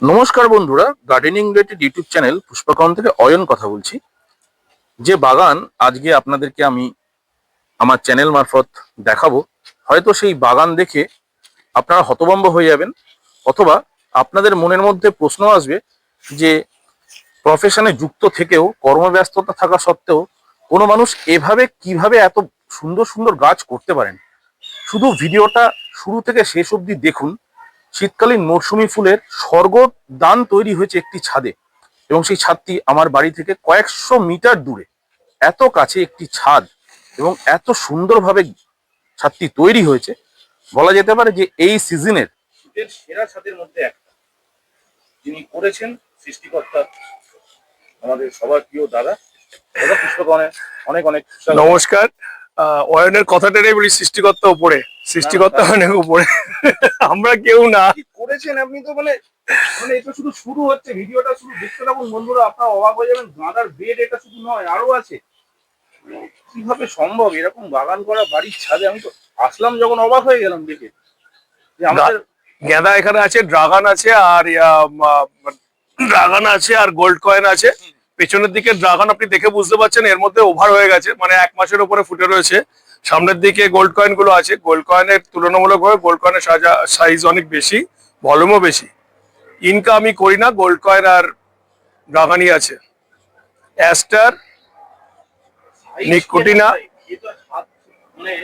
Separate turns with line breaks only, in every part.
নমস্কার বন্ধুরা, gardening related YouTube channel পুষ্পাকরণ থেকে অয়ন কথা বলছি। যে বাগান আজকে আপনাদেরকে আমি আমার চ্যানেল মারফত দেখাবো, হয়তো সেই বাগান দেখে আপনারা হতভম্ব হয়ে যাবেন, অথবা আপনাদের মনের মধ্যে প্রশ্ন আসবে যে প্রফেশনে যুক্ত থেকেও, কর্মব্যস্ততা থাকা সত্ত্বেও কোনো মানুষ এভাবে কিভাবে এত সুন্দর সুন্দর গাছ করতে পারেন। শুধু ভিডিওটা শুরু থেকে শেষ অবধি দেখুন। শীতকালীন মরশুমি ফুলের স্বর্গদান তৈরি হয়েছে একটি ছাদে, এবং সেই ছাদটি আমার বাড়ি থেকে কয়েকশো মিটার দূরে। এত কাছে একটি ছাদ এবং এত সুন্দরভাবে ছাদটি তৈরি হয়েছে, বলা যেতে পারে যে এই সিজনের সেরা ছাদের মধ্যে একটা। যিনি করেছেন সৃষ্টিকর্তা, আমাদের সবার প্রিয় দাদা দাদা পুষ্পকরণের অনেক অনেক
নমস্কার। অয়নের কথাটা নেই বলি, সৃষ্টিকর্তা উপরে, সৃষ্টিকর্তা অনেক উপরে, আমরা কেউ না।
করেছেন আপনি তো মানে মানে এটা শুধু শুরু হচ্ছে, ভিডিওটা শুধু দেখতে থাকুন বন্ধুরা, আপনারা অবাক হয়ে যাবেন। গাঁদার বেড এটা শুধু নয়, আরো আছে। কিভাবে সম্ভব এরকম বাগান করা বাড়ির ছাদে? আমি তো আসলাম যখন অবাক হয়ে গেলাম দেখে যে আমাদের
গাঁদা এখানে আছে, ড্রাগন আছে, আর ড্রাগন আছে, আর গোল্ড কয়েন আছে। পেছনের দিকে ড্রাগন আপনি দেখে বুঝতে পারছেন এর মধ্যে ওভার হয়ে গেছে, মানে 1 মাসের উপরে ফুটে রয়েছে। সামনের দিকে গোল্ড কয়েন গুলো আছে। গোল্ড কয়েনের তুলনামূলকভাবে গোল্ড কয়েনের সাইজ অনেক বেশি, ভলিউমও বেশি। ইনকা আমি করি না, গোল্ড কয়েন আর ড্রাগনই আছে। অ্যাস্টার, নিকোটিনা।
এটা মানে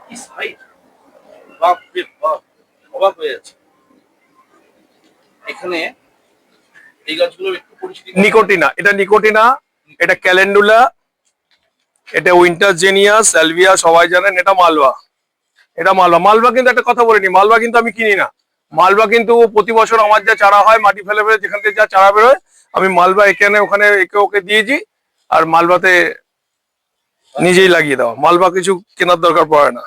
কি সাইজ! বাপ রে বাপ, অবাক হয়ে যাচ্ছে। এখানে এই গাছগুলো একটু পরিচিতি।
নিকোটিনা, এটা নিকোটিনা, এটা ক্যালেন্ডুলা, এটা উইন্টার জেনিয়া, স্যালভিয়া সবাই জানেন। এটা মালভা, এটা মালভা। মালভা কিন্তু একটা কথা বলিনি, মালভা কিন্তু আমি কিনি না। মালভা কিন্তু প্রতি বছর আমার যা চারা হয়, মাটি ফেলে ফেলে যেখান থেকে যা চারা বেরোয়, আমি মালভা এখানে ওখানে একে ওকে দিয়েছি। আর মালভাতে নিজেই লাগিয়ে দেওয়া। মালভা কিছু কেনার দরকার পড়ে না।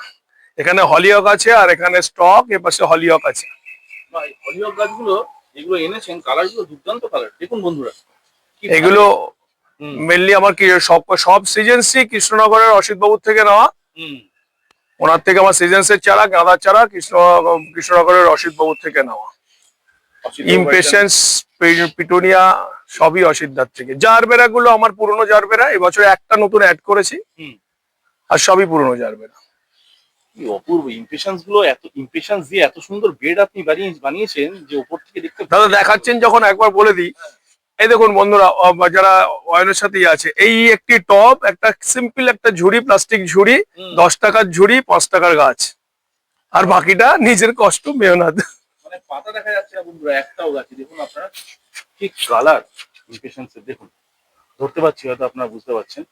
এখানে হলিওক আছে, আর এখানে স্টক, এ পাশে হলিওক আছে।
হলিওক গাছগুলো এগুলো এনেছেন, কালার গুলো দুর্দান্ত কালার। দেখুন বন্ধুরা,
এগুলো মেনলি আমার কি সব সিজনসই কৃষ্ণনগরের অসিত বাবুর থেকে নেওয়া। ওনার থেকে আমার সিজনসের চারা, গাঁদার চারা কৃষ্ণনগরের অসিত বাবুর থেকে নেওয়া। ইমপেশেন্স, পিটুনিয়া সবই অসিতদার থেকে। জারবেরা গুলো আমার পুরনো জারবেরা, এবছর একটা নতুন অ্যাড করেছি, আর সবই পুরনো জারবেরা।
কি অপূর্ব ইমপ্রেশনস গুলো! এত ইমপ্রেশনস দিয়ে এত সুন্দর বেড আপনি বানিয়েছেন যে উপর থেকে দেখতে।
দাদা দেখাচ্ছেন যখন একবার বলে দিই। এই দেখুন বন্ধুরা, যারা অয়নের সাথেই আছে, এই একটি টব, একটা সিম্পল একটা ঝুড়ি, প্লাস্টিক ঝুড়ি, 10 টাকার ঝুড়ি, 5 টাকার গাছ, আর বাকিটা নিজের কষ্ট, মেহনত।
মানে পাতা দেখা যাচ্ছে না বন্ধুরা, একটাও গাছে। দেখুন আপনারা কি কালার ইমপ্রেশনস দেখুন, ধরতে পারছি হয়তো আপনারা বুঝতে পারছেন।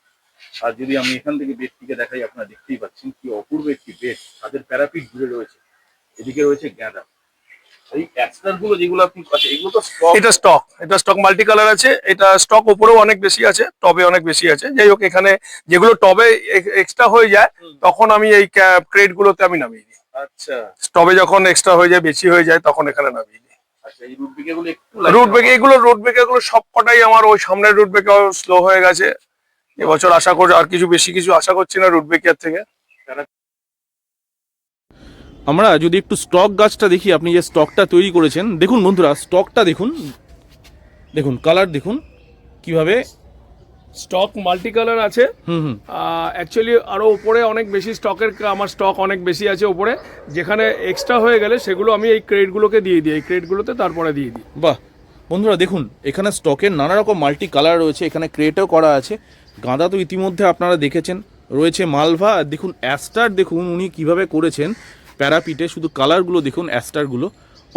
আর যদি আমি এখান থেকে বেডটিকে দেখাই, আপনারা দেখতেই পাচ্ছেন কি অপূর্ব একটি বেড। তাদের প্যারাপিট জুড়ে রয়েছে, এদিকে রয়েছে গাঁদা। এই অ্যাক্সটার গুলো যেগুলো আপনি পাচ্ছেন, এগুলো তো স্টক।
এটা স্টক মাল্টি কালার আছে। এটা স্টক উপরেও অনেক বেশি আছে, টবে অনেক বেশি আছে। যাই হোক, এখানে যেগুলো টবে এক্সট্রা হয়ে যায়, তখন আমি এই ক্রেট গুলোতে আমি নামিয়ে দিই।
আচ্ছা,
টবে যখন এক্সট্রা হয়ে যায়, বেশি হয়ে যায়, তখন এখানে নামিয়ে দিই।
আচ্ছা, এই রুট বিকে গুলো একটু
রুট বেগে গুলো সব কটাই আমার ওই সামনের রুট বেগে স্লো হয়ে গেছে। এবছর আশা করি আর বেশি কিছু আশা করছি না রুট বেকিয়ার থেকে।
আমরা যদি একটু স্টক গাছটা দেখি, আপনি যে স্টকটা তৈরি করেছেন, দেখুন বন্ধুরা, স্টকটা দেখুন, দেখুন কালার দেখুন কিভাবে।
স্টক মাল্টি কালার আছে। অ্যাকচুয়ালি আরো উপরে অনেক বেশি স্টকের, আমার স্টক অনেক বেশি আছে উপরে। যেখানে এক্সট্রা হয়ে গেলে সেগুলো আমি এই ক্রেটগুলোকে দিয়ে দিই, এই ক্রেটগুলোতে তারপরে দিয়ে দিই।
বাহ বন্ধুরা, দেখুন এখানে স্টকের নানা রকম মাল্টি কালার রয়েছে, এখানে ক্রেটও করা আছে। গাঁদা তো ইতিমধ্যে আপনারা দেখেছেন, রয়েছে মালভা। দেখুন অ্যাস্টার, দেখুন উনি কিভাবে করেছেন প্যারাপিটে। শুধু কালারগুলো দেখুন, অ্যাস্টারগুলো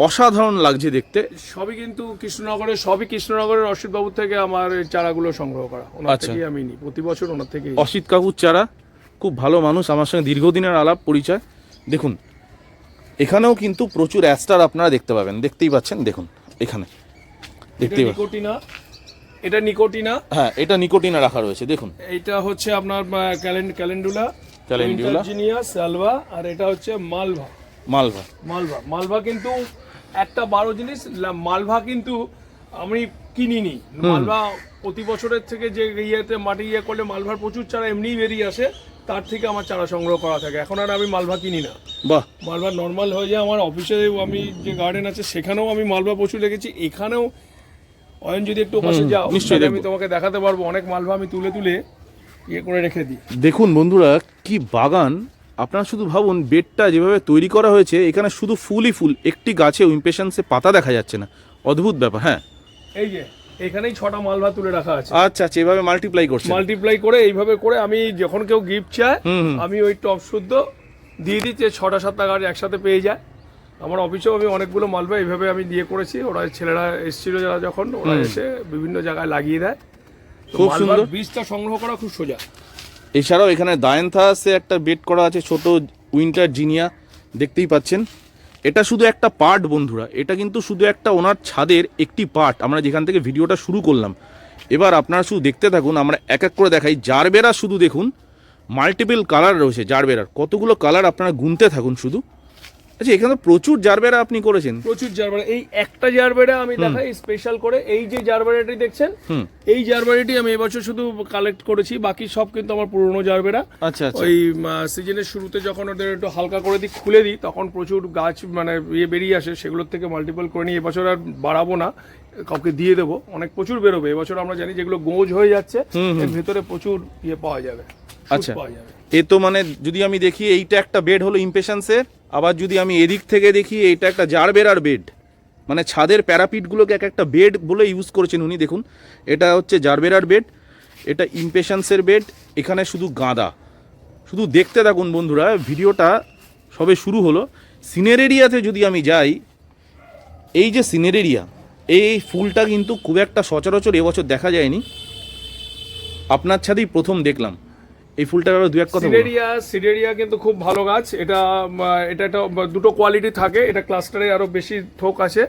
অসাধারণ লাগছে দেখতে।
সবই কিন্তু কৃষ্ণনগরের অসিত বাবুর থেকে আমার এই চারাগুলো সংগ্রহ করা। ওনার থেকেই আমি নিই প্রতি বছর, ওনার থেকে।
অসিত কাকুর চারা, খুব ভালো মানুষ, আমার সঙ্গে দীর্ঘদিনের আলাপ পরিচয়। দেখুন এখানেও কিন্তু প্রচুর অ্যাস্টার আপনারা দেখতে পাবেন, দেখতেই পাচ্ছেন। দেখুন এখানে দেখতেই পাচ্ছেন,
এটা নিকোটিনা।
হ্যাঁ, এটা নিকোটিনা রাখা রয়েছে। দেখুন
এটা হচ্ছে আপনার ক্যালেন্ডুলা,
ক্যালেন্ডুলা,
সালভা, আর এটা হচ্ছে মালভা। মালভা কিন্তু একটা 12 জিনিস। মালভা কিন্তু আমি কিনিনি। মালভা প্রতি বছরের থেকে যে ইয়েতে মাটি করলে মালভার প্রচুর চারা এমনিই বেরিয়ে আসে, তার থেকে আমার চারা সংগ্রহ করা থাকে। এখন আর আমি মালভা কিনি না,
বাহ,
মালভা নর্মাল হয়ে যায়। আমার অফিসে আমি যে গার্ডেন আছে সেখানেও আমি মালভা প্রচুর রেখেছি, এখানেও অয়ন যদি একটু পাশে যাও
নিশ্চয়ই
তাহলে আমি
দেখবো।
তোমাকে দেখাতে পারবো অনেক মালভা আমি তুলে তুলে ইয়ে করে রেখে দিই।
দেখুন বন্ধুরা কি বাগান, আপনারা শুধু ভাবুন বেডটা যেভাবে তৈরি করা হয়েছে, এখানে শুধু ফুলই ফুল, একটি গাছে ইমপ্রেশনসে পাতা দেখা যাচ্ছে না, অদ্ভুত ব্যাপার। হ্যাঁ,
এই যে এখানেই 6টা মালভা তুলে রাখা আছে,
আচ্ছা আচ্ছা, এভাবে মাল্টিপ্লাই করছে।
মাল্টিপ্লাই করে এইভাবে করে আমি যখন কেউ গিফট চায়
হুম।
আমি ওই টপ শুদ্ধ দিয়ে দিই, যে 6টা-7টা গাছ একসাথে পেয়ে যায়। আমার অফিসেও আমি অনেকগুলো মালভা এইভাবে আমি দিয়ে করেছি, ওরা ছেলেরা এসেছিল যারা, যখন ওরা এসে বিভিন্ন জায়গায় লাগিয়ে দেয়। তো
খুব
মালভার
সুন্দর।
বীজটা সংগ্রহ করা খুব সোজা।
এছাড়াও এখানে দায়ন্থাসে একটা বেড করা আছে, ছোট উইন্টার জিনিয়া, দেখতেই পাচ্ছেন। এটা শুধু একটা পার্ট বন্ধুরা, এটা কিন্তু শুধু একটা ওনার ছাদের একটি পার্ট, আমরা যেখান থেকে ভিডিওটা শুরু করলাম। এবার আপনারা শুধু দেখতে থাকুন, আমরা এক এক করে দেখাই। জারবেরা শুধু দেখুন, মাল্টিপল কালার রয়েছে জারবেরার, কতগুলো কালার আপনারা গুনতে থাকুন শুধু। আচ্ছা, এখানে তো প্রচুর জারবেরা আপনি করেছেন।
প্রচুর জারবেরা, এই একটা জারবেরা আমি দেখাই স্পেশাল করে। এই যে জারবেরাটি দেখছেন, এই জারবেরাটি আমি এবছর শুধু কালেক্ট করেছি, বাকি সব কিন্তু আমার পুরনো জারবেরা।
আচ্ছা আচ্ছা,
ওই সিজনের শুরুতে যখন ওদের একটু হালকা করে দিই, খুলে দিই, তখন প্রচুর গাছ মানে ইয়ে বেরিয়ে আসে, সেগুলোর থেকে মাল্টিপল করে নিই। এবছর আর বাড়াবো না, কাউকে দিয়ে দেবো, অনেক প্রচুর বেরোবে এবছর। আমরা জানি যেগুলো গোজ হয়ে যাচ্ছে এর ভেতরে প্রচুর ইয়ে পাওয়া যাবে,
আচ্ছা।
পাওয়া যাবে।
এ তো মানে যদি আমি দেখি এইটা একটা বেড হলো ইমপ্রেশনসের, আবার যদি আমি এদিক থেকে দেখি এইটা একটা জারবেরার বেড, মানে ছাদের প্যারাপিটগুলোকে এক একটা বেড বলে ইউজ করেছেন উনি। দেখুন, এটা হচ্ছে জারবেরার বেড, এটা ইমপ্রেশনসের বেড, এখানে শুধু গাঁদা। শুধু দেখতে থাকুন বন্ধুরা, ভিডিওটা সবে শুরু হলো। সিনেরেরিয়াতে যদি আমি যাই, এই যে সিনেরেরিয়া, এই ফুলটা কিন্তু খুব একটা সচরাচর এবছর দেখা যায়নি, আপনার ছাদেই প্রথম দেখলাম। এই ফুলটার আরো দু এক কথা বলুন।
সিডেরিয়া কিন্তু খুব ভালো গাছ। এটা এটা একটা দুটো কোয়ালিটি থাকে, এটা ক্লাস্টারে আরো বেশি থোক আছে।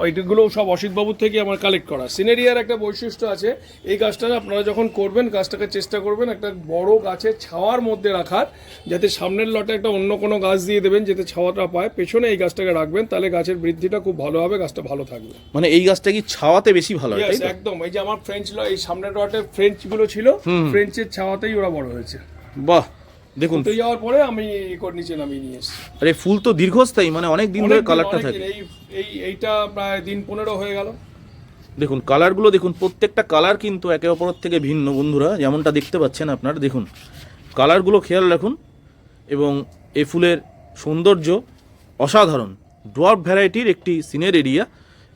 এইগুলো সব অসিতবাবুর থেকে আমার কালেক্ট করা। সিনেরিয়ার একটা বৈশিষ্ট্য আছে, এই গাছটা আপনারা যখন করবেন, গাছটাকে চেষ্টা করবেন একটা বড় গাছের ছাওয়ার মধ্যে রাখার, যাতে সামনের লটে একটা অন্য কোনো গাছ দিয়ে দেবেন যাতে ছাওয়াটা পায়, পেছনে এই গাছটাকে রাখবেন, তাহলে গাছের বৃদ্ধিটা খুব ভালো হবে, গাছটা ভালো থাকবে।
মানে এই গাছটা কি ছাওয়াতে বেশি ভালো হয়, তাই তো?
একদম। এই যে আমার ফ্রেঞ্চ এই সামনের লটে ফ্রেঞ্চ গুলো ছিল, ফ্রেঞ্চের ছাওয়াতেই ওরা বড় হয়েছে।
বাহ, দেখুন
তো যাওয়ার পরে আমি নিচে নামিয়ে নিয়ে এসেছি।
আরে ফুল তো দীর্ঘস্থায়ী, মানে অনেক দিন ধরে কালারটা থাকে।
এইটা প্রায় দিন 15 হয়ে গেল।
দেখুন কালারগুলো দেখুন, প্রত্যেকটা কালার কিন্তু একে অপরের থেকে ভিন্ন বন্ধুরা, যেমনটা দেখতে পাচ্ছেন আপনারা। দেখুন কালারগুলো খেয়াল রাখুন, এবং এই ফুলের সৌন্দর্য অসাধারণ। ডোয়ার্ফ ভ্যারাইটির একটি সিনেরেরিয়া,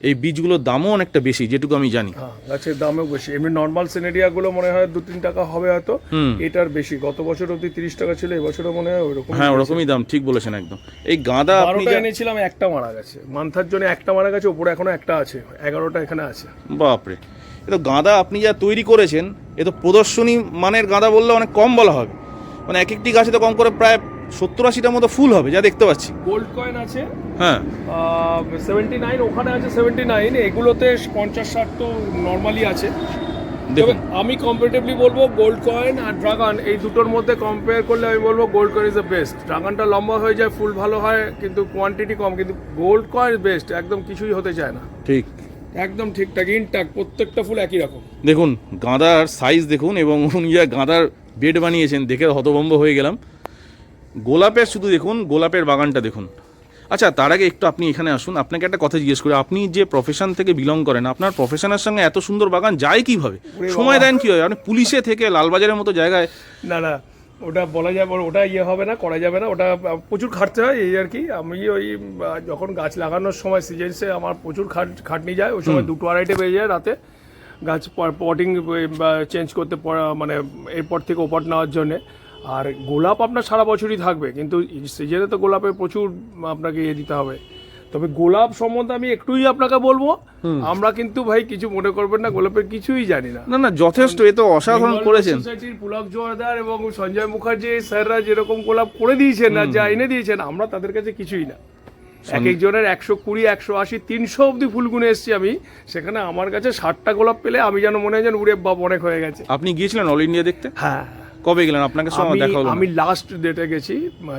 এই বীজগুলোর দামও অনেকটা বেশি যেটুকু আমি জানি।
হ্যাঁ, গাছের দামও বেশি। এমনি নর্মাল সিনেরিয়া গুলো মনে হয় 2-3 টাকা হবে হয়তো, এটার বেশি। গত বছর অবধি 30 টাকা ছিল, এবছরও মনে হয় ওইরকম।
হ্যাঁ, ওরকমই দাম, ঠিক বলেছেন একদম। এই গাঁদা আপনি
12টা এনেছিলাম, একটা মারা গেছে। মান্থার জন্য একটা মারা গেছে, উপরে এখনো একটা আছে, 11টা এখানে আছে।
বাপরে, এ তো গাঁদা আপনি যা তৈরি করেছেন, এ তো প্রদর্শনী মানের গাঁদা বললে অনেক কম বলা হবে। মানে এক একটি গাছে তো কম করে প্রায় 70-80টার মতো ফুল হবে, যা দেখতে পাচ্ছি।
গোল্ড কয়েন আছে,
হ্যাঁ,
79, ওখানে আছে 79, এগুলোতে 50-60 তো নর্মালি আছে। তবে
দেখুন
আমি কম্পারেটিভলি বলবো গোল্ড কয়েন আর ড্রাগন, এই দুটোর মধ্যে কম্পেয়ার করলে আমি বলবো gold coin is the best. ড্রাগনটা লম্বা হয়ে যায়, ফুল ভালো হয়, কিন্তু কোয়ান্টিটি কম, কিন্তু গোল্ড কয়েন বেস্ট, একদম কিছুই হতে চায় না,
ঠিক।
একদম ঠিকঠাক ইনট্যাক্ট, প্রত্যেকটা ফুল একই রকম।
দেখুন গাঁদার সাইজ দেখুন, এবং উনি যা গাঁদার বেড বানিয়েছেন দেখে হতভম্ব হয়ে গেলাম। গোলাপের শুধু দেখুন, গোলাপের বাগানটা দেখুন। আচ্ছা, তার আগে একটু আপনি এখানে আসুন, আপনাকে একটা কথা জিজ্ঞেস করি। আপনি যে প্রফেশন থেকে বিলং করেন, আপনার প্রফেশনের সঙ্গে এত সুন্দর বাগান যায় কিভাবে? সময় দেন কীভাবে? আপনি পুলিশে থেকে লালবাজারের মতো জায়গায়।
না না, ওটা বলা যাবে, ওটা ইয়ে হবে না, করা যাবে না, ওটা প্রচুর খাটতে হয়, এই আর কি। আমি ওই যখন গাছ লাগানোর সময় সিজনসে আমার প্রচুর খাটনি যায়, ওই সময় 2-2:30 বেজে যায় রাতে, গাছ পটিং চেঞ্জ করতে, মানে এরপর থেকে ওপর নেওয়ার জন্যে। আর গোলাপ আপনার সারা বছরই থাকবে, কিন্তু সিজনে তো গোলাপের প্রচুর আপনাকে ইয়ে দিতে হবে। তবে গোলাপ সম্বন্ধে আমি একটুই আপনাকে বলবো, আমরা কিন্তু ভাই কিছু মনে করবেন না, গোলাপের কিছুই জানি না।
না না, যথেষ্ট, এ তো অসাধারণ করেছেন।
সোসাইটির পুলক জোয়ারদার এবং সঞ্জয় মুখার্জি স্যাররা যেরকম গোলাপ করে দিয়েছেন না, যা এনে দিয়েছেন, আমরা তাদের কাছে কিছুই না। এক একজনের 120, 180, 300 অব্দি ফুল গুনে এসেছি আমি, সেখানে আমার কাছে 60টা গোলাপ পেলে আমি যেন মনে হয় যেন উড়ে বাপ অনেক হয়ে গেছে।
আপনি গিয়েছিলেন অল ইন্ডিয়া দেখতে?
হ্যাঁ,
কবে গেলেন? আপনাকে সময় দেখা হলো না?
আমি লাস্ট ডেটে গেছি,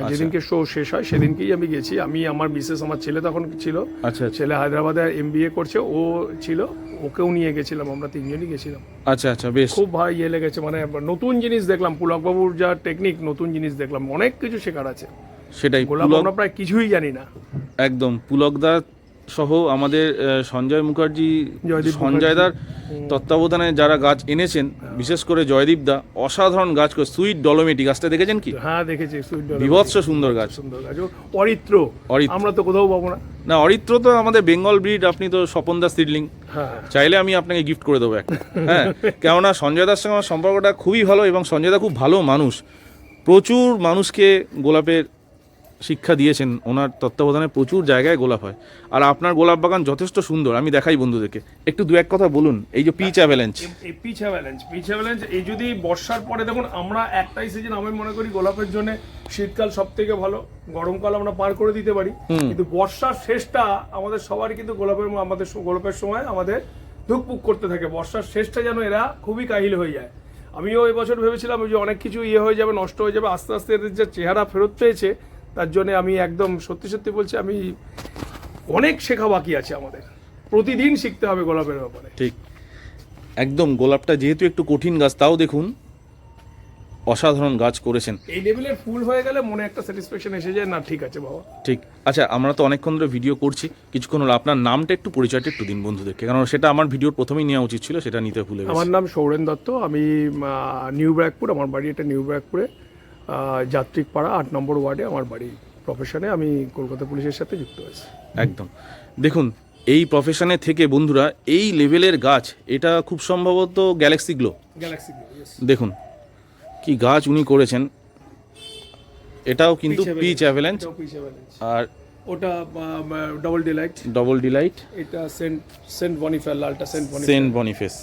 যেদিনকে শো শেষ হয় সেদিনকেই আমি গেছি। আমি, আমার মিসেস, আমার ছেলে তখন ছিল,
আচ্ছা
ছেলে হায়দ্রাবাদে MBA করছে, ও ছিল, ওকেও নিয়ে গেছিলাম, আমরা তিনজনই গেছিলাম।
আচ্ছা আচ্ছা, বেশ।
খুব ভাই ইয়ে লেগেছে, মানে নতুন জিনিস দেখলাম, পুলকবাবুর যা টেকনিক, নতুন জিনিস দেখলাম, অনেক কিছু শেখার আছে।
সেটাই,
গোলাপ
পুলক
আমরা প্রায় কিছুই জানি না।
একদম পুলকদা সহ আমাদের সঞ্জয় মুখার্জি,
জয়দীপ
সঞ্জয়দার তত্ত্বাবধানে যারা গাছ এনেছেন, বিশেষ করে জয়দীপ দা অসাধারণ গাছ করে। সুইট ডলোমেটি গাছটা দেখেছেন কি?
হ্যাঁ দেখেছি, সুইট ডল,
বিভৎস সুন্দর গাছ।
সুন্দর গাছ। অরিত্র,
অরিত্র।
আমরা তো কোথাও পাবো না।
না, অরিত্র তো আমাদের বেঙ্গল ব্রিড, আপনি তো স্বপন দাস সিডলিং,
হ্যাঁ,
চাইলে আমি আপনাকে গিফট করে দেবো একটা। হ্যাঁ, কেননা সঞ্জয় দার সঙ্গে আমার সম্পর্কটা খুবই ভালো, এবং সঞ্জয় দা খুব ভালো মানুষ, প্রচুর মানুষকে গোলাপের শিক্ষা দিয়েছেন, ওনার তত্ত্বাবধানে প্রচুর জায়গায় গোলাপ হয়। আর আপনার গোলাপ বাগান যথেষ্ট সুন্দর, আমি দেখাই বন্ধুদেরকে। একটু দু এক কথা বলুন, এই যে পিচ অ্যাভালাঞ্চ।
এই পিচ অ্যাভালাঞ্চ, এই যদি বর্ষার পরে দেখুন, আমরা একটাই সিজন আমি মনে করি গোলাপের জন্য, শীতকাল সব থেকে ভালো, গরমকাল আমরা পার করে দিতে পারি, কিন্তু বর্ষার শেষটা আমাদের সবারই কিন্তু আমাদের গোলাপের সময় আমাদের ধুকপুক করতে থাকে। বর্ষার শেষটা যেন এরা খুবই কাহিল হয়ে যায়। আমিও এবছর ভেবেছিলাম যে অনেক কিছু হয়ে যাবে, নষ্ট হয়ে যাবে, আস্তে আস্তে এদের যে চেহারা ফেরত পেয়েছে, তার জন্য আমি একদম সত্যি সত্যি বলছি, আমি অনেক শেখা বাকি আছে আমাদের, প্রতিদিন শিখতে হবে গোলাপের ব্যাপারে।
ঠিক, একদম। গোলাপটা যেহেতু একটু কঠিন গাছ, তাও দেখুন অসাধারণ গাছ করেছেন।
এই লেভেলের ফুল হয়ে গেলে মনে একটা স্যাটিসফ্যাকশন এসে যায়, না ঠিক আছে বাবা।
ঠিক। আচ্ছা, আমরা তো অনেকক্ষণ ধরে ভিডিও করছি, কিছুক্ষণ হলো, আপনার নামটা একটু, পরিচয়টা একটু দিন বন্ধুদেরকে, কারণ সেটা আমার ভিডিওর প্রথমেই নেওয়া উচিত ছিল, সেটা নিতে ভুলে গেছি।
আমার নাম সৌরেন দত্ত, আমি নিউ ব্যারাকপুর, আমার বাড়ি এটা নিউ ব্যারাকপুরে, যাত্রিক পাড়া 8 নম্বর ওয়ার্ডে আমার বাড়ি। প্রফেশনে আমি কলকাতা পুলিশের সাথে যুক্ত আছি।
একদম। দেখুন, এই প্রফেশনে থেকে বন্ধুরা এই লেভেলের গাছ, এটা খুব সম্ভবত গ্যালাক্সি গ্লো। দেখুন কি গাছ উনি করেছেন, এটাও কিন্তু পিচ অ্যাভালাঞ্চ, আর
ওটা ডবল ডিলাইট, এটা সেন্ট বনিফেস, লালটা
সেন্ট বনিফেস,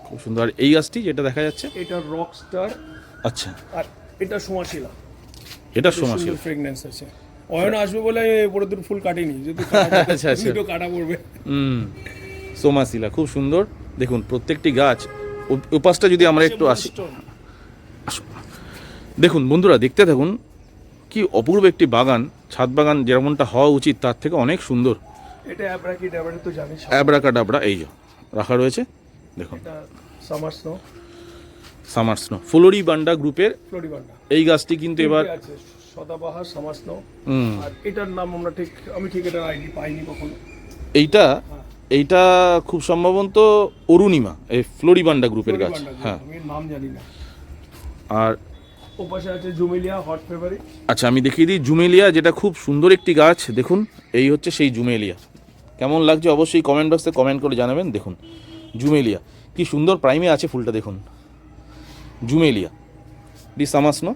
খুব সুন্দর। আর এই গাছটি যেটা দেখা যাচ্ছে,
এটা রক স্টার।
আচ্ছা,
আর এটা সোমাশিলা,
এটা সোমাশিলা,
ফ্রেগনেন্স আছে। অয়ন আসবে বলে উপরে দুটো ফুল কাটিনি, যদি
আচ্ছা আচ্ছা,
কাটা পড়বে।
সোমাশিলা খুব সুন্দর। দেখুন প্রত্যেকটি গাছ, উপাসটা যদি আমরা একটু আসি, দেখুন বন্ধুরা, দেখতে থাকুন, কি অপূর্ব একটি বাগান, ছাদ বাগান যেমনটা হওয়া উচিত তার থেকে অনেক সুন্দর।
এটা অ্যাব্রাকিডাবরা তো জানিস,
অ্যাব্রাকাডাবরা এই যে রাখা রয়েছে, দেখুন।
এটা summer snow,
summer snow, floribunda গ্রুপের
ফ্লোরিবান্ডা।
এই গাছটি কিন্তু এবার
আছে সদাবাহার, সামার স্নো। আর এটার নাম আমি ঠিক এটার আইডি পাইনি কখনো।
এইটা খুব সম্ভবত অরুণিমা, এই ফ্লোরিবান্ডা গ্রুপের গাছ। হ্যাঁ,
আমি নাম জানি না।
আর
ওপাশে আছে জুমেলিয়া, হট ফেভারিট।
আচ্ছা, আমি দেখিয়ে দিই জুমেলিয়া, যেটা খুব সুন্দর একটি গাছ। দেখুন, এই হচ্ছে সেই জুমেলিয়া। কেমন লাগছে অবশ্যই কমেন্ট বক্সে কমেন্ট করে জানাবেন। দেখুন জুমেলিয়া কি সুন্দর প্রাইমে আছে ফুলটা, দেখুন জুমেলিয়া দি সামাসনো।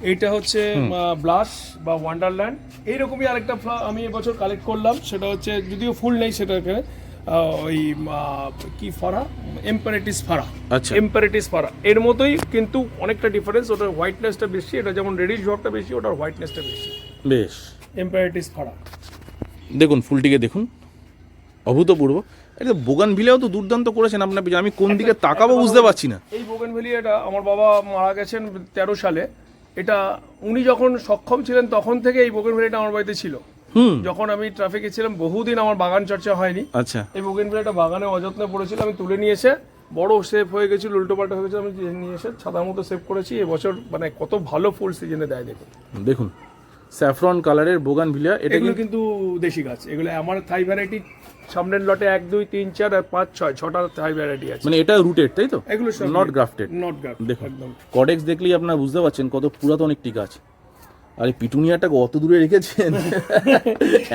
এইটা হচ্ছে ব্লাশ বা ওয়ান্ডারল্যান্ড, এইরকমই আরেকটা আমি এবছর কালেক্ট করলাম, সেটা হচ্ছে যদিও ফুল নেই সেটাকে, ওই কি ফারা, এম্পারেটিস ফারা।
আচ্ছা,
এম্পারেটিস ফারা এর মতোই, কিন্তু অনেকটা ডিফারেন্স, ওটার হোয়াইটনেসটা বেশি, এটা যেমন রেডিশ ভাবটা বেশি, ওটার হোয়াইটনেসটা বেশি।
বেশ,
এম্পারেটিস ফারা।
দেখুন ফুলটিকে দেখুন, অভূতপূর্ব। এটা বোগানভিলিয়াও তো দুর্দান্ত করেছেন আপনার, আমি কোন দিকে তাকাবো বুঝতে পারছি না।
এই বোগানভিলিয়াটা আমার বাবা মারা গেছেন 13 সালে, এটা উনি যখন সক্ষম ছিলেন তখন থেকে এই বোগানভিলিয়াটা আমার বাড়িতে ছিল। যখন আমি ট্রাফিকে ছিলাম, বহুদিন আমার বাগান চর্চা হয়নি।
আচ্ছা,
এই বোগানভিলিয়াটা বাগানে অযত্নে পড়েছিল, আমি তুলে নিয়ে এসে, বড় সেভ হয়ে গেছিল, উল্টো পাল্টা হয়ে গেছিল, আমি নিয়ে এসে ছাতার মতো সেভ করেছি। এবছর মানে কত ভালো ফুল সিজনে দেয় দেখুন।
দেখুন স্যাফরন কালারের বোগানভিলিয়া, এটা
কিন্তু দেশি গাছ, এগুলো আমার থাই ভ্যারাইটি। সামনের লটে 1 2 3 4 আর 5 6 6টা থাই ভ্যারাইটি আছে।
মানে এটা রুটেড, তাই তো?
এগুলো সব
নট গ্রাফটেড। দেখুন
একদম
কডেক্স দেখলেই আপনারা বুঝতে পারছেন কত পুরাতন একটি গাছ। আর এই পিটুনিয়াটা কত দূরে রেখেছেন,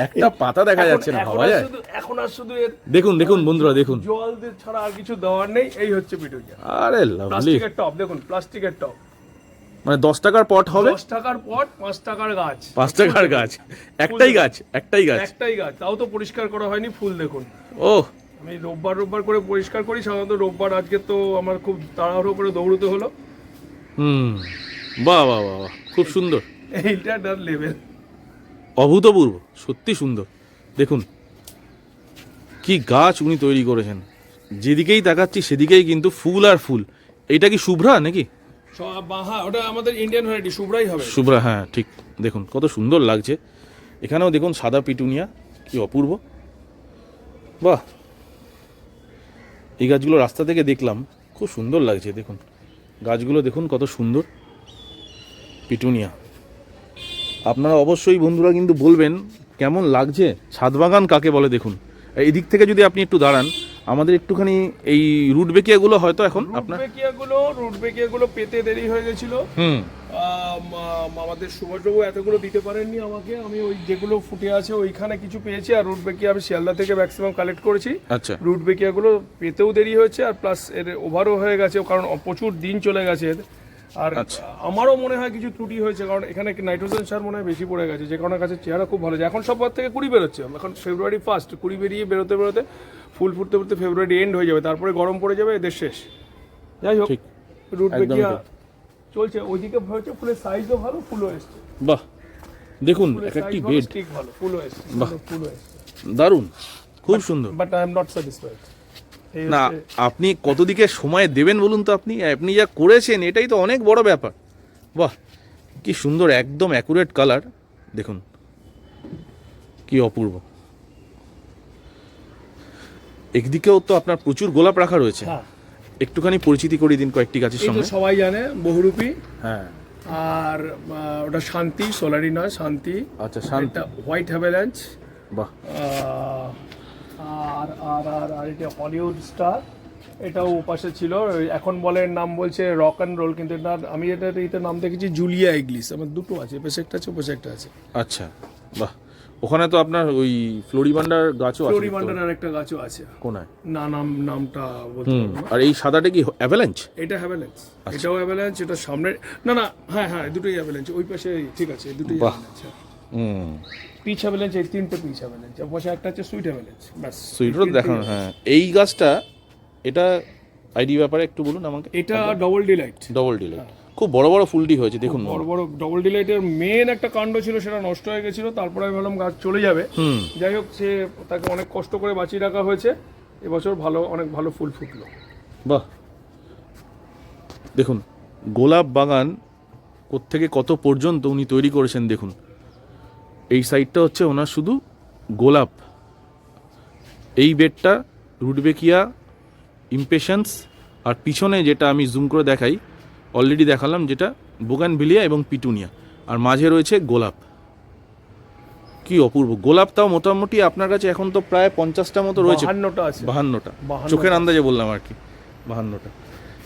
একটা পাতা দেখা যাচ্ছে না, ভাবা যায়?
এখন আর শুধু
দেখুন দেখুন বন্ধুরা, দেখুন
জল দিয়ে ছাড়া আর কিছু দেওয়ার নেই। এই হচ্ছে পিটুনিয়া।
আরে লাভলি,
প্লাস্টিকের টব দেখুন, প্লাস্টিকের টব,
মানে 10 টাকার পট হবে,
10 টাকার পট, 5 টাকার গাছ,
5 টাকার গাছ, একটাই গাছ,
তাও তো পরিষ্কার করা হয়নি। ফুল দেখুন।
ও,
আমি রোববার করে পরিষ্কার করি সাধারণত, রোববার আজকে তো আমার খুব তাড়াহুড়ো করে দৌড়তে হলো।
বাহ বাহ বাহ, খুব সুন্দর।
এইটা ডার লেভেল,
অভূতপূর্ব, সত্যি সুন্দর। দেখুন কি গাছ উনি তৈরি করেছেন, যেদিকেই তাকাচ্ছি সেদিকেই কিন্তু ফুল আর ফুল। এইটা কি শুভ্রা নাকি?
হ্যাঁ, ওটা আমাদের ইন্ডিয়ান ভ্যারাইটি শুভ্রাই হবে।
শুভ্রা, হ্যাঁ ঠিক। দেখুন কত সুন্দর লাগছে। এখানেও দেখুন সাদা পিটুনিয়া, কি অপূর্ব। বাহ, এই গাছগুলো রাস্তা থেকে দেখলাম, খুব সুন্দর লাগছে। দেখুন গাছগুলো দেখুন কত সুন্দর পিটুনিয়া। আপনারা অবশ্যই বন্ধুরা কিন্তু বলবেন কেমন লাগছে, ছাদ বাগান কাকে বলে। দেখুন এই দিক থেকে যদি আপনি একটু দাঁড়ান, আমাদের একটুখানি এই রুট বেকিয়াগুলো হয়তো এখন আপনার
রুট বেকিয়াগুলো পেতে দেরি হয়ে গেছিল। আমাদের সুভাষবাবু এতগুলো দিতে পারেননি আমাকে, আমি ওই যেগুলো ফুটে আছে ওইখানে কিছু পেয়েছি। আর রুট বেকিয়া আমি শিয়ালদা থেকে ম্যাক্সিমাম কালেক্ট করেছি।
আচ্ছা,
রুট বেকিয়াগুলো পেতেও দেরি হয়েছে, আর প্লাস এর ওভারও হয়ে গেছে, কারণ প্রচুর দিন চলে গেছে এর। আর আমারও মনে হয় কিছু ত্রুটি হয়েছে, কারণ এখানে নাইট্রোজেন সার মনে হয় বেশি পড়ে গেছে, যে কারণে গাছের চেহারা খুব ভালো। এখন সব থেকে কুড়ি বেরোচ্ছে, এখন ফেব্রুয়ারি 1 কুড়ি বেরিয়ে বেরোতে বেরোতে ফুল ফুটতে ফুটতে ফেব্রুয়ারি এন্ড হয়ে যাবে, তারপরে গরম পড়ে যাবে, এদের শেষ। যাই হোক, রুট বেকিয়া চলছে, ওইদিকে হয়েছে, ফুলের সাইজও ভালো, ফুলও এসছে।
বাহ, দেখুন একটি বেড,
ঠিক ভালো, ফুলও এসছে, ফুলও এসছে,
দারুণ, খুব সুন্দর।
But I am not satisfied.
না, আপনি কত দিকে সময় দেবেন বলুন তো। আপনি যা করেছেন এটাই তো অনেক বড় ব্যাপার। বাহ, কি সুন্দর, একদম অ্যাকুরেট কালার। দেখুন কি অপূর্ব। একদিকেও তো আপনার প্রচুর গোলাপ রাখা রয়েছে। একটুখানি পরিচিতি করিয়ে দিন কয়েকটি গাছের সঙ্গে।
সবাই জানে বহুরূপী,
হ্যাঁ,
আর ওটা শান্তি, সোলারি নয়, শান্তি।
আচ্ছা, শান্তি,
হোয়াইট হ্যাভেলাঞ্চ।
বাহ,
আর আর আর আর এটা হলিউড স্টার, এটাও পাশে ছিল। এখন বলে নাম বলছে রক অ্যান্ড রোল, কিন্তু এটা আমি এটার নাম দেখেছি জুলিয়া ইগলিস। আমার দুটো আছে, পাশে একটা আছে, পাশে একটা আছে।
আচ্ছা, বাহ। ওখানে তো আপনার ওই ফ্লোরিবান্ডার গাছও আছে।
ফ্লোরিবান্ডার আর একটা গাছও আছে
কোনায়,
না নামটা বলতে পারবো না।
আর এই সাদাটা কি অ্যাভালাঞ্চ?
এটা হ্যাভেলাঞ্চ, এটাও হ্যাভেলাঞ্চ, এটা সামনে না না, হ্যাঁ হ্যাঁ দুটোই হ্যাভেলাঞ্চ, ওই পাশে, ঠিক আছে দুটোই হ্যাভেলাঞ্চ। পিচ হ্যাভেলাঞ্চ, এই তিনটে পিচ হ্যাভেলাঞ্চ, আর পাশে একটা আছে সুইট হ্যাভেলাঞ্চ। ব্যাস,
সুইটও দেখানো। হ্যাঁ, এই গাছটা, এটা আইডি ব্যাপারে একটু বলুন আমাকে।
এটা ডবল ডিলাইট।
ডবল ডিলাইট, খুব বড় বড় ফুলটি হয়েছে দেখুন।
বড় বড় ডবল ডিলাইটের মেন একটা কাণ্ড ছিল, সেটা নষ্ট হয়ে গেছিল, তারপরে আমি ভাবলাম গাছ চলে যাবে। যাই হোক, সে তাকে অনেক কষ্ট করে বাঁচিয়ে রাখা হয়েছে, এবছর ভালো, অনেক ভালো ফুল ফুটলো।
বাহ, দেখুন গোলাপ বাগান কোত্থেকে কত পর্যন্ত উনি তৈরি করেছেন। দেখুন এই সাইডটা হচ্ছে ওনার শুধু গোলাপ, এই বেডটা রুটবেকিয়া, ইমপেশেন্স, আর পিছনে যেটা আমি জুম করে দেখাই, অলরেডি দেখালাম, যেটা বোগানভিলিয়া এবং পিটুনিয়া, আর মাঝে রয়েছে গোলাপ। কি অপূর্ব গোলাপ। তাও মোটামুটি আপনার কাছে এখন তো প্রায় 50টা মতো রয়েছে। 52টা, চোখের আন্দাজে বললাম আর কি, 52টা।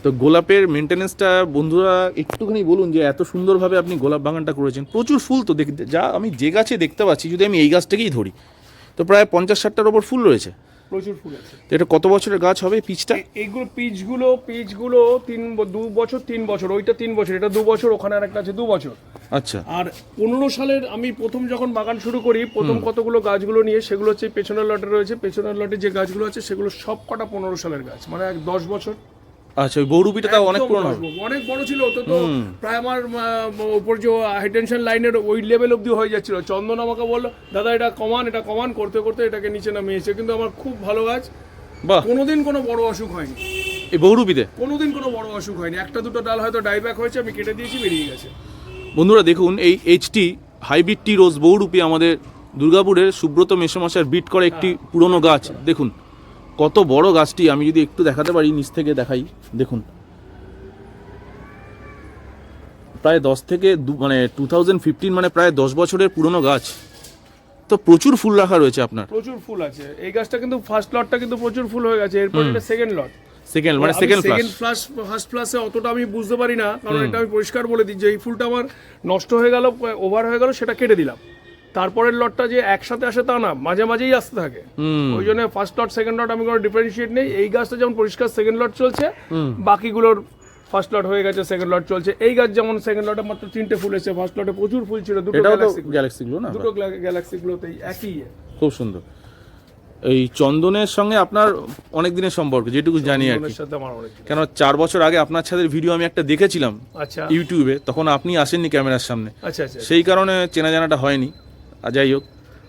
তো গোলাপের মেনটেনেন্সটা বন্ধুরা একটুখানি বলুন, যে এত সুন্দরভাবে আপনি গোলাপ বাগানটা করেছেন। প্রচুর ফুল তো দেখতে, যা আমি যে গাছে দেখতে পাচ্ছি, যদি আমি এই গাছটাকেই ধরি, তো প্রায় 50-60টার ওপর ফুল রয়েছে,
প্রচুর ফুল আছে।
এটা কত বছরের গাছ হবে পিচটা?
এইগুলো পিচগুলো 2 বছর 3 বছর, ওইটা 3 বছর, এটা 2 বছর, ওখানে আর একটা আছে 2 বছর।
আচ্ছা।
আর 15 সালের আমি প্রথম যখন বাগান শুরু করি, প্রথম কতগুলো গাছগুলো নিয়ে, সেগুলো হচ্ছে পেছনের লটে রয়েছে। পেছনের লটে যে গাছগুলো আছে সেগুলো সব কটা 15 সালের গাছ, মানে 10 বছর।
আচ্ছা, ওই বহুরূপীটা তাও অনেক পুরনো,
অনেক বড় ছিল তো, প্রায় আমার উপর যে হাই টেনশন লাইনের ওই লেভেল অব্দি হয়ে যাচ্ছিল। চন্দন আমাকে বললো, দাদা এটা কমান, করতে করতে এটাকে নিচে নামিয়েছে। কিন্তু আমার খুব ভালো গাছ, কোনোদিন কোনো বড় অসুখ হয়নি
এই বহুরূপীতে,
কোনোদিন কোনো বড় অসুখ হয়নি। একটা দুটো ডাল হয়তো ডাইব্যাক হয়েছে, আমি কেটে দিয়েছি, বেরিয়ে গেছে।
বন্ধুরা দেখুন, এই এইচটি হাইব্রিড টি রোজ বহুরূপী আমাদের দুর্গাপুরের সুব্রত মেসমশার বিট করে একটি পুরনো গাছ। দেখুন কত বড় গাছটি, আমি যদি একটু দেখাতে পারি, নিচ থেকে দেখাই। দেখুন প্রায় 10 থেকে মানে 2015, মানে প্রায় 10 বছরের পুরনো গাছ। তো প্রচুর ফুল রাখা রয়েছে আপনার।
প্রচুর ফুল আছে এই গাছটা, কিন্তু ফার্স্ট লটটা কিন্তু প্রচুর ফুল হয়ে গেছে। এরপর এটা second lot, second flush. First ফ্লাশে অতটা আমি বুঝতে পারি না, কারণ এটা আমি পরিষ্কার বলে দিই যে এই ফুলটা আমার নষ্ট হয়ে গেল, ওভার হয়ে গেল, সেটা কেটে দিলাম। তারপরের লটটা যে একসাথে আসে তা না, মাঝে মাঝেই আসতে থাকে। ওই জন্য ফার্স্ট লট সেকেন্ড লট আমি কোনো ডিফারেন্সিয়েট নেই। এই গাছটা যেমন পরিষ্কার সেকেন্ড লট চলছে, বাকিগুলোর ফার্স্ট লট হয়ে গেছে, সেকেন্ড লট চলছে। এই গাছ যেমন সেকেন্ড লটে মাত্র 3টে ফুল এসেছে, ফার্স্ট লটে প্রচুর ফুল ছিল। দুটো
গ্যালাক্সি গুলো না,
দুটো গ্যালাক্সি গুলোতেই একই।
খুব সুন্দর। এই চন্দনের সঙ্গে আপনার অনেক দিনের সম্পর্ক, যেটুকু জানি আর কি, কেন 4 বছর আগে আপনার ছাদের ভিডিও আমি একটা দেখেছিলাম ইউটিউবে, তখন আপনি আসেননি ক্যামেরার সামনে, সেই কারণে চেনা জানাটা হয়নি। আর যাই হোক,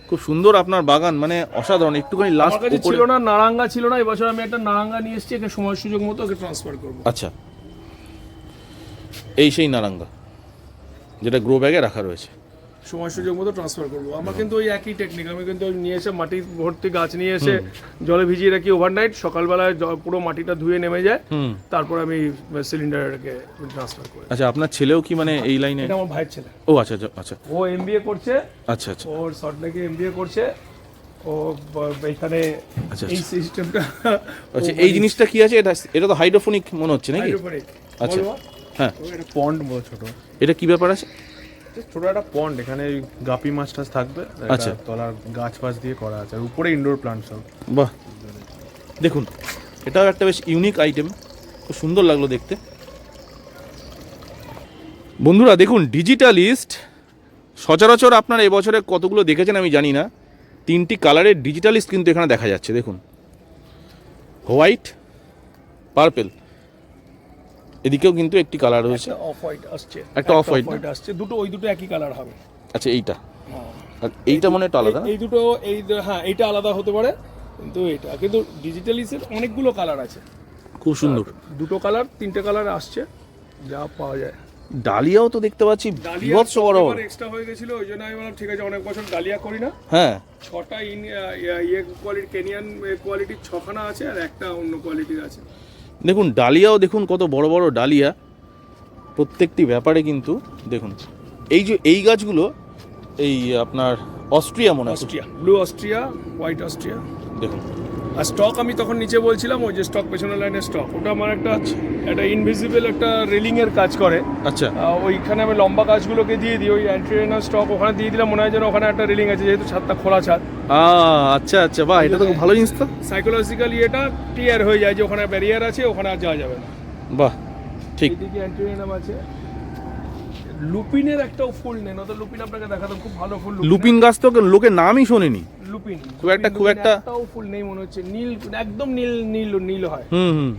খুব সুন্দর আপনার বাগান, মানে অসাধারণ। একটুখানি লাস্ট
ছিল না, নারাঙ্গা ছিল না, এবছর আমি একটা নারাঙ্গা নিয়ে এসেছি, একটা সময় সুযোগ মতো ওকে ট্রান্সফার করব।
আচ্ছা, এই সেই নারাঙ্গা যেটা গ্রো ব্যাগে রাখা রয়েছে।
সময় সুযোগ মতো ট্রান্সফার করবো। আমার কিন্তু ওই একই টেকনিক, আমি কিন্তু ওই নিয়ে এসে মাটি ভর্তি গাছ নিয়ে এসে জলে ভিজিয়ে রাখি ওভারনাইট, সকালবেলায় পুরো মাটিটা ধুয়ে নেমে যায়, তারপর আমি সিলিন্ডারকে ট্রান্সফার করি।
আচ্ছা, আপনার ছেলেও কি মানে এই লাইনে?
এটা আমার ভাইয়ের ছেলে।
ও আচ্ছা আচ্ছা আচ্ছা
ও এমবিএ করছে।
আচ্ছা আচ্ছা
ওর সল্টলেকে এমবিএ করছে। ও এখানে
আচ্ছা
এই সিস্টেমটা,
আচ্ছা এই জিনিসটা কি আছে? এটা তো হাইড্রোফোনিক মনে হচ্ছে নাকি? আচ্ছা হ্যাঁ,
এটা পন্ড বড় ছোট,
এটা কি ব্যাপার আছে?
ছোট একটা পন্ড, এখানে গাপি মাছ টাছ থাকবে।
আচ্ছা।
তলার গাছ ফাছ দিয়ে করা আছে, আর উপরে ইনডোর প্লান্ট সব।
বাহ, দেখুন এটাও একটা বেশ ইউনিক আইটেম, খুব সুন্দর লাগলো দেখতে। বন্ধুরা দেখুন, ডিজিটালিস্ট সচরাচর আপনারা এবছরে কতগুলো দেখেছেন আমি জানি না, 3টি কালারের ডিজিটালিস্ট কিন্তু এখানে দেখা যাচ্ছে। দেখুন, হোয়াইট, পার্পেল, এদিকেও কিন্তু একটি কালার রয়েছে,
অফ হোয়াইট আসছে,
একটা অফ হোয়াইট
আসছে, দুটো ওই দুটো একই কালার হবে।
আচ্ছা এইটা, আর এইটা মনে হয় একটু আলাদা না?
এই দুটো হ্যাঁ এইটা আলাদা হতে পারে, কিন্তু এটা কিন্তু ডিজিটালিসের অনেকগুলো কালার আছে,
খুব সুন্দর।
দুটো কালার 3টে কালার আসছে যা পাওয়া যায়।
ডালিয়াও তো দেখতে পাচ্ছি বিভৎস বড় বড়।
এক্সট্রা হয়ে গেছিল, ওই জন্য আমি বললাম ঠিক আছে, অনেক বছর ডালিয়া করি না।
হ্যাঁ,
6টা কোয়ালিটি কেনিয়ান কোয়ালিটির 6খানা আছে, আর একটা অন্য কোয়ালিটির আছে।
দেখুন ডালিয়াও দেখুন কত বড় বড় ডালিয়া, প্রত্যেকটি ব্যাপারে কিন্তু দেখুন। এই যে এই গাছগুলো এই আপনার অস্ট্রিয়া মনে হয়,
Austria, blue Austria, white Austria.
দেখুন।
আর স্টক আমি তখন নিচে বলছিলাম, ওই যে স্টক পেছনের লাইনের স্টক, ওটা আমার একটা ইনভিজিবল একটা রেলিং এর কাজ করে।
আচ্ছা,
ওইখানে আমি লম্বা গাছগুলোকে দিয়ে দিই, ওই অ্যান্টিরেনার স্টক ওখানে দিয়ে দিলাম, মনে হয় যেন ওখানে একটা রেলিং আছে, যেহেতু ছাদটা খোলা ছাদ।
আচ্ছা আচ্ছা, বাহ, এটা তো খুব ভালো জিনিস তো।
সাইকোলজিক্যালি এটা ক্লিয়ার হয়ে যায় যে ওখানে ব্যারিয়ার আছে, ওখানে আর যাওয়া যাবে না।
বাহ, ঠিক।
এইদিকে অ্যান্টিরেনাম আছে। লুপিনের একটাও ফুল নেই, নয়তো লুপিন আপনাকে দেখাতাম, খুব ভালো ফুল।
লুপিন গাছ তো লোকে নামই শোনেনি।
লুপিন
খুব একটা
একটাও ফুল নেই মনে হচ্ছে, নীল, একদম নীল নীল নীল হয়
হুম।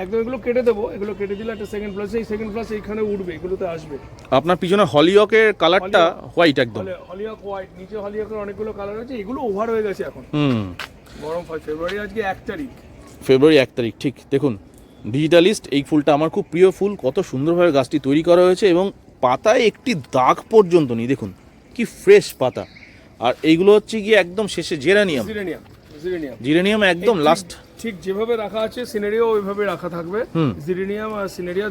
একদম। এগুলো কেটে দেবো, এগুলো কেটে দিলে একটা সেকেন্ড ফ্লাস, এই সেকেন্ড ফ্লাস এইখানে উঠবে, এগুলোতে আসবে।
আপনার পিছনে হলিয়কের কালারটা হোয়াইট একদম।
হলিওক হোয়াইট, নিচে হলিয়কের অনেকগুলো কালার আছে, এগুলো ওভার হয়ে গেছে এখন। গরম হয়, ফেব্রুয়ারি আজকে 1 তারিখ,
ফেব্রুয়ারি 1 তারিখ, ঠিক। দেখুন ডিজিটালিস্ট, এই ফুলটা আমার খুব প্রিয় ফুল, কত সুন্দরভাবে গাছটি তৈরি করা হয়েছে, এবং পাতায় একটি দাগ পর্যন্ত নেই, দেখুন কি ফ্রেশ পাতা। আর এইগুলো হচ্ছে গিয়ে একদম শেষে জেরানিয়াম, জিরেনিয়াম একদম লাস্ট।
ঠিক যেভাবে রাখা আছে সিনারিও ওইভাবে রাখা থাকবে। জিরেনিয়াম আর সিনারিয়া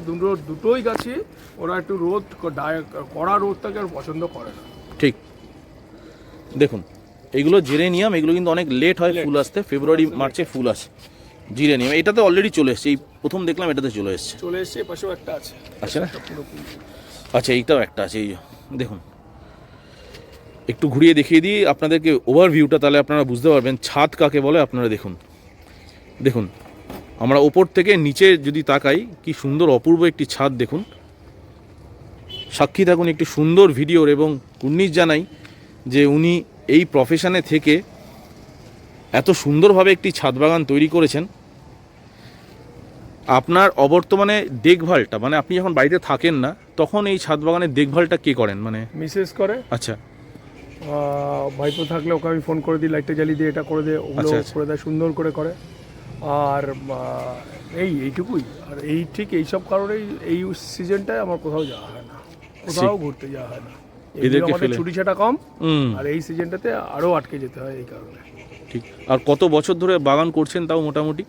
দুটোই গাছে ওরা একটু রোদ, কড়া রোদটাকে আর পছন্দ করে না।
ঠিক, দেখুন এগুলো জেরেনিয়াম, এগুলো কিন্তু অনেক লেট হয় ফুল আসতে, ফেব্রুয়ারি মার্চে ফুল আসে। জিরেনিয়াম এটাতে অলরেডি চলে এসছে, এই প্রথম দেখলাম এটাতে চলে এসছে।
পাশেও একটা আছে।
আচ্ছা না, আচ্ছা এইটাও একটা আছে, এই দেখুন। একটু ঘুরিয়ে দেখিয়ে দিই আপনাদেরকে ওভারভিউটা, তাহলে আপনারা বুঝতে পারবেন ছাদ কাকে বলে। আপনারা দেখুন, দেখুন আমরা ওপর থেকে নিচে যদি তাকাই, কি সুন্দর অপূর্ব একটি ছাদ। দেখুন, সাক্ষী থাকুন একটি সুন্দর ভিডিওর, এবং কুর্নিশ জানাই যে উনি এই প্রফেশনে থেকে এত সুন্দরভাবে একটি ছাদ বাগান তৈরি করেছেন। আপনার অবর্তমানে দেখভালটা, মানে আপনি যখন বাড়িতে থাকেন না, তখন এই ছাদ বাগানের দেখভালটা কে করেন? মানে
মিসেস করে।
আচ্ছা,
ভাইপো থাকলে ওকে আমি ফোন করে দিই, লাইটটা জ্বালিয়ে দিয়ে এটা করে দে, ওগুলো করে দেয়, সুন্দর করে। আর এইটুকুই। আর ঠিক এইসব কারণেই এই সিজনটায় আমার কোথাও যাওয়া হয় না, কোথাও ঘুরতে যাওয়া হয় না।
এদেরকে
আমাদের ছুটি ছাটা কম, আর এই সিজনটাতে আরও আটকে যেতে হয় এই কারণে।
ঠিক। আর কত বছর ধরে বাগান করছেন তাও মোটামুটি?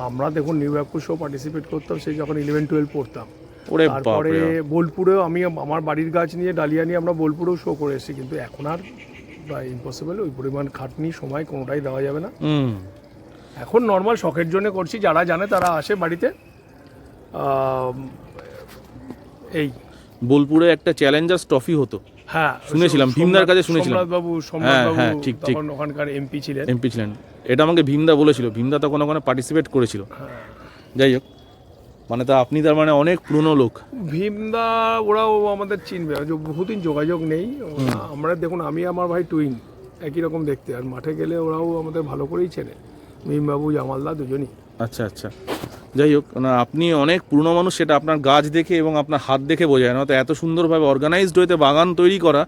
আমরা দেখুন নিউ ইয়র্ক শো পার্টিসিপেট করতাম সেই যখন 11-12 পড়তাম।
ওরে
তারপরে বোলপুরেও আমি আমার বাড়ির গাছ নিয়ে, ডালিয়া নিয়ে আমরা বোলপুরেও শো করে এসেছি, কিন্তু এখন আর ইম্পসিবল, ওই পরিমাণ খাটনি সময় কোনোটাই দেওয়া যাবে না। এখন নর্মাল শখের জন্য করছি, যারা জানে তারা আসে বাড়িতে। এই
বোলপুরে একটা চ্যালেঞ্জার্স ট্রফি হতো,
হ্যাঁ
শুনেছিলাম, ভীমদার কাছে শুনেছিলাম।
সম্রাটবাবু
ঠিক
তখন ওখানকার এমপি ছিলেন।
এটা আমাকে ভীমদা বলেছিল, ভীমদা তখন ওখানে পার্টিসিপেট করেছিল। যাই হোক, মানে তা আপনি তার মানে অনেক পুরনো লোক।
ভীমদা ওরাও আমাদের চিনবে, বহুদিন যোগাযোগ নেই আমরা। দেখুন আমি আমার ভাই টুইন, একই রকম দেখতে, আর মাঠে গেলে ওরাও আমাদের ভালো করেই চেনে, ভীমবাবু, জামালদা দুজনই।
আচ্ছা আচ্ছা, যাই হোক, না আপনি অনেক পুরনো মানুষ, সেটা আপনার গাছ দেখে এবং আপনার হাত দেখে বোঝা যায় না। তো এত সুন্দরভাবে অর্গানাইজড হইতে বাগান তৈরি করা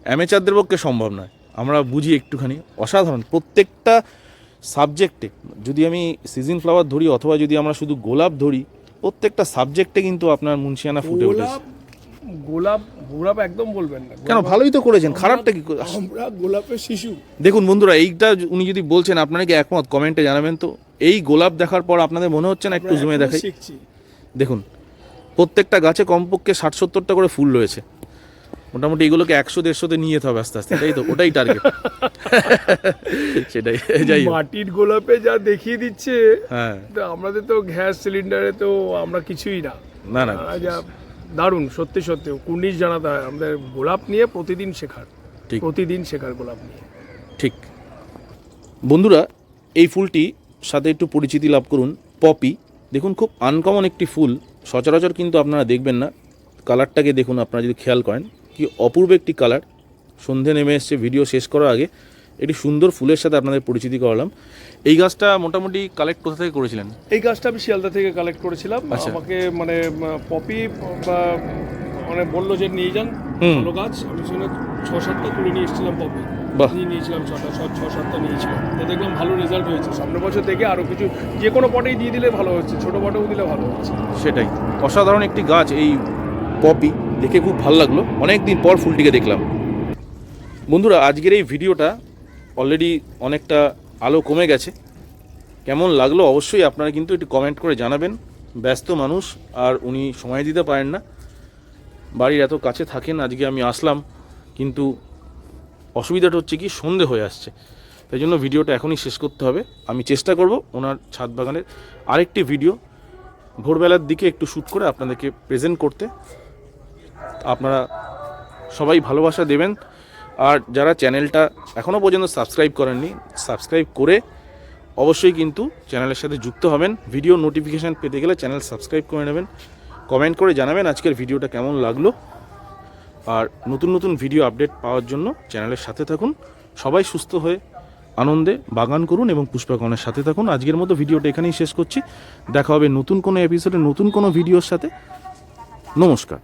অ্যামেচারদের পক্ষে সম্ভব নয়, আমরা বুঝি একটুখানি। অসাধারণ প্রত্যেকটা সাবজেক্টে। যদি আমি সিজন ফ্লাওয়ার ধরি, অথবা যদি আমরা শুধু গোলাপ ধরি, প্রত্যেকটা সাবজেক্টে কিন্তু আপনার মুন্সিয়ানা ফুটে উঠেছে।
গোলাপ গোলাপ একদম বলবেন না,
কেন, ভালোই তো করেছেন, খারাপটা কি?
আমরা গোলাপের শিশু।
দেখুন বন্ধুরা, এইটা উনি যদি বলছেন, আপনারা কি একমত? কমেন্টে জানাবেন তো। এই গোলাপ দেখার পর আপনাদের মনে হচ্ছে না একটু জুমে দেখাই? দেখুন প্রত্যেকটা গাছে কমপক্ষে 60-70টা করে ফুল রয়েছে। মোটামুটি এগুলোকে 100-150-তে নিয়ে যেতে হবে আস্তে আস্তে, তাই তো? ওটাই টার্গেট। সেটাই, যাই হোক।
মাটির গোলাপে যা দেখিয়ে দিচ্ছে,
হ্যাঁ,
তো আমাদের তো গ্যাস সিলিন্ডারে তো আমরা কিছুই না।
না না,
যা দারুণ, সত্যি সত্যি কুর্নিশ জানাতে হয় আমাদের গোলাপ নিয়ে প্রতিদিন শেখার,
ঠিক
প্রতিদিন শেখার গোলাপ নিয়ে।
ঠিক। বন্ধুরা, এই ফুলটি সাথে একটু পরিচিতি লাভ করুন, পপি। দেখুন খুব আনকমন একটি ফুল, সচরাচর কিন্তু আপনারা দেখবেন না। কালারটাকে দেখুন, আপনারা যদি খেয়াল করেন, কি অপূর্ব একটি কালার। সন্ধে নেমে এসছে, ভিডিও শেষ করার আগে একটি সুন্দর ফুলের সাথে আপনাদের পরিচিতি করালাম। এই গাছটা মোটামুটি কালেক্ট কোথা থেকে করেছিলেন?
এই গাছটা আমি শিয়ালদা থেকে কালেক্ট করেছিলাম।
আচ্ছা।
আমাকে মানে পপি মানে বললো যে নিয়ে যান ভালো গাছ, আমি শুনে 6-7টা তুলে নিয়ে এসেছিলাম পপি।
বাহ।
নিয়েছিলাম 6-7টা নিয়েছিলাম, তো দেখলাম ভালো রেজাল্ট হয়েছে। সামনের বছর দেখে আরও কিছু যে কোনো পটেই দিয়ে দিলে ভালো হচ্ছে, ছোটো পটেও দিলে ভালো হচ্ছে।
সেটাই, অসাধারণ একটি গাছ এই পপি, দেখে খুব ভালো লাগলো। অনেক দিন পর ফুলটিকে দেখলাম। বন্ধুরা, আজকের এই ভিডিওটা অলরেডি অনেকটা আলো কমে গেছে। কেমন লাগলো অবশ্যই আপনারা কিন্তু একটু কমেন্ট করে জানাবেন। ব্যস্ত মানুষ, আর উনি সময় দিতে পারেন না, বাড়ির এত কাছে থাকেন। আজকে আমি আসলাম, কিন্তু অসুবিধাটা হচ্ছে কি, সন্ধে হয়ে আসছে, তাই জন্য ভিডিওটা এখনই শেষ করতে হবে। আমি চেষ্টা করব ওনার ছাদ বাগানের আরেকটি ভিডিও ভোরবেলার দিকে একটু শ্যুট করে আপনাদেরকে প্রেজেন্ট করতে। আপনারা সবাই ভালোবাসা দেবেন, আর যারা চ্যানেলটা এখনও পর্যন্ত সাবস্ক্রাইব করেননি, সাবস্ক্রাইব করে অবশ্যই কিন্তু চ্যানেলের সাথে যুক্ত হবেন। ভিডিও নোটিফিকেশান পেতে গেলে চ্যানেল সাবস্ক্রাইব করে নেবেন। কমেন্ট করে জানাবেন আজকের ভিডিওটা কেমন লাগলো, আর নতুন নতুন ভিডিও আপডেট পাওয়ার জন্য চ্যানেলের সাথে থাকুন। সবাই সুস্থ হয়ে আনন্দে বাগান করুন এবং পুষ্পাকনের সাথে থাকুন। আজকের মতো ভিডিওটা এখানেই শেষ করছি। দেখা হবে নতুন কোনো এপিসোডে, নতুন কোনো ভিডিওর সাথে। নমস্কার।